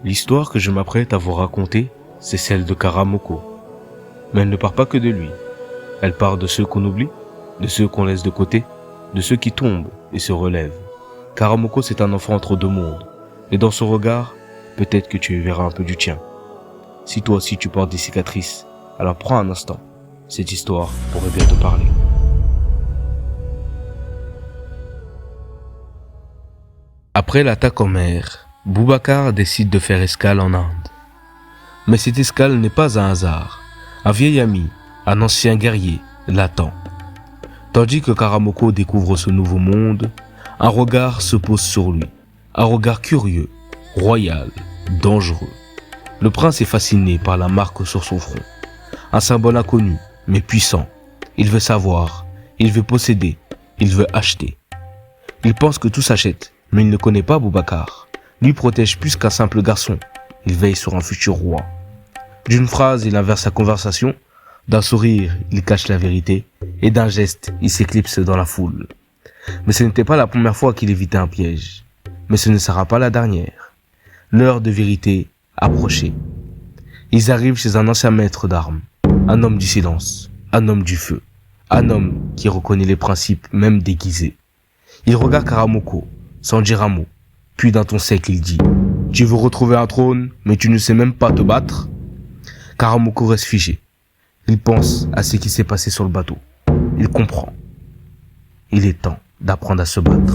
L'histoire que je m'apprête à vous raconter, c'est celle de Karamoko. Mais elle ne part pas que de lui. Elle part de ceux qu'on oublie, de ceux qu'on laisse de côté, de ceux qui tombent et se relèvent. Karamoko, c'est un enfant entre deux mondes. Et dans son regard, peut-être que tu y verras un peu du tien. Si toi aussi tu portes des cicatrices, alors prends un instant. Cette histoire pourrait bien te parler. Après l'attaque en mer, Boubacar décide de faire escale en Inde. Mais cette escale n'est pas un hasard. Un vieil ami, un ancien guerrier, l'attend. Tandis que Karamoko découvre ce nouveau monde, un regard se pose sur lui. Un regard curieux, royal, dangereux. Le prince est fasciné par la marque sur son front. Un symbole inconnu, mais puissant. Il veut savoir, il veut posséder, il veut acheter. Il pense que tout s'achète, mais il ne connaît pas Boubacar. Lui protège plus qu'un simple garçon. Il veille sur un futur roi. D'une phrase, il inverse sa conversation. D'un sourire, il cache la vérité. Et d'un geste, il s'éclipse dans la foule. Mais ce n'était pas la première fois qu'il évitait un piège. Mais ce ne sera pas la dernière. L'heure de vérité approchait. Ils arrivent chez un ancien maître d'armes. Un homme du silence. Un homme du feu. Un homme qui reconnaît les principes, même déguisés. Il regarde Karamoko, sans dire un mot. Puis d'un ton sec, il dit « Tu veux retrouver un trône, mais tu ne sais même pas te battre ?» Karamoko reste figé. Il pense à ce qui s'est passé sur le bateau. Il comprend. Il est temps d'apprendre à se battre.